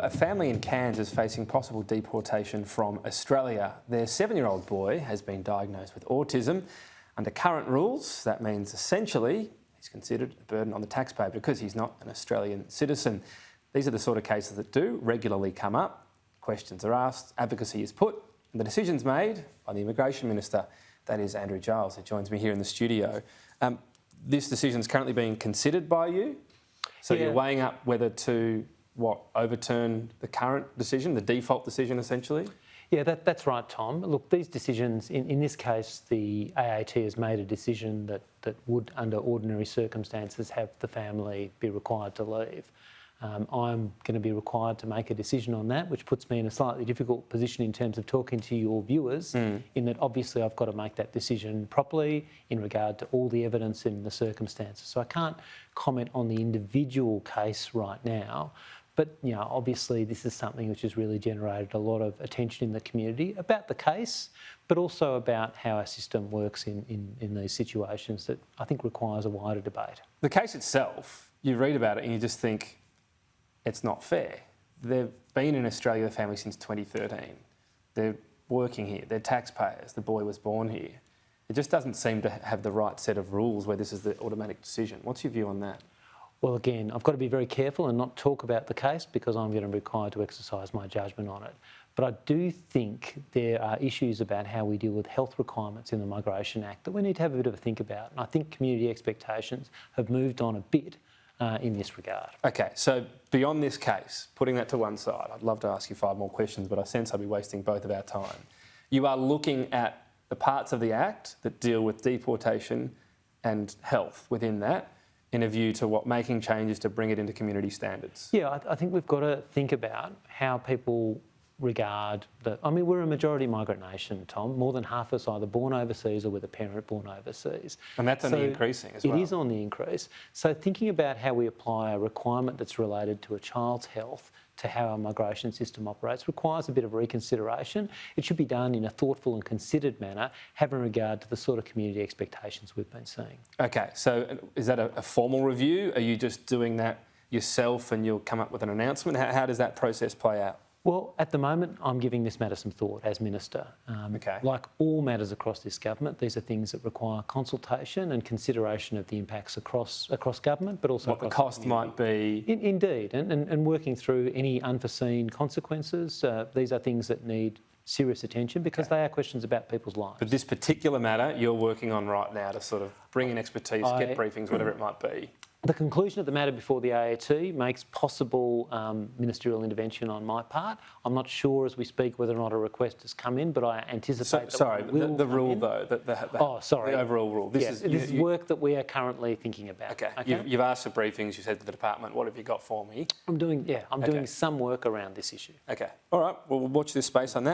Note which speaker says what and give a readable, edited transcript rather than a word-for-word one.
Speaker 1: A family in Cairns is facing possible deportation from Australia. Their 7-year-old boy has been diagnosed with autism. Under current rules, that means essentially he's considered a burden on the taxpayer because he's not an Australian citizen. These are the sort of cases that do regularly come up. Questions are asked, advocacy is put, and the decision's made by the Immigration Minister. That is Andrew Giles, who joins me here in the studio. This decision is currently being considered by you. So you're weighing up whether to overturn the current decision, the default decision essentially?
Speaker 2: Yeah, that's right, Tom. Look, these decisions, in this case, the AAT has made a decision that would, under ordinary circumstances, have the family be required to leave. I'm going to be required to make a decision on that, which puts me in a slightly difficult position in terms of talking to your viewers, in that obviously I've got to make that decision properly in regard to all the evidence and the circumstances. So I can't comment on the individual case right now, but obviously this is something which has really generated a lot of attention in the community about the case, but also about how our system works in these situations that I think requires a wider debate.
Speaker 1: The case itself, you read about it and you just think, it's not fair. They've been in Australia, the family, since 2013. They're working here, they're taxpayers, the boy was born here. It just doesn't seem to have the right set of rules where this is the automatic decision. What's your view on that?
Speaker 2: Well, again, I've got to be very careful and not talk about the case because I'm going to be required to exercise my judgment on it. But I do think there are issues about how we deal with health requirements in the Migration Act that we need to have a bit of a think about. And I think community expectations have moved on a bit in this regard. Okay,
Speaker 1: so beyond this case, putting that to one side, I'd love to ask you 5 more questions, but I sense I'll be wasting both of our time. You are looking at the parts of the Act that deal with deportation and health within that, in a view to making changes to bring it into community standards.
Speaker 2: Yeah, I think we've got to think about how people regard we're a majority migrant nation, Tom. More than half of us are either born overseas or with a parent born overseas.
Speaker 1: And that's only increasing as well.
Speaker 2: It is on the increase. So thinking about how we apply a requirement that's related to a child's health to how our migration system operates requires a bit of reconsideration. It should be done in a thoughtful and considered manner, having regard to the sort of community expectations we've been seeing.
Speaker 1: Okay, so is that a formal review? Are you just doing that yourself and you'll come up with an announcement? How does that process play out?
Speaker 2: Well, at the moment, I'm giving this matter some thought as Minister. Like all matters across this government, these are things that require consultation and consideration of the impacts across government, but also
Speaker 1: what the cost might be.
Speaker 2: Indeed, and working through any unforeseen consequences. These are things that need serious attention because they are questions about people's lives.
Speaker 1: But this particular matter you're working on right now to sort of bring in expertise, get briefings, whatever it might be.
Speaker 2: The conclusion of the matter before the AAT makes possible ministerial intervention on my part. I'm not sure as we speak whether or not a request has come in, but I anticipate
Speaker 1: the rule though, the overall rule.
Speaker 2: This is work that we are currently thinking about.
Speaker 1: Okay. You've asked for briefings, you said to the department, what have you got for me?
Speaker 2: I'm doing some work around this issue.
Speaker 1: Okay. All right, well, we'll watch this space on that.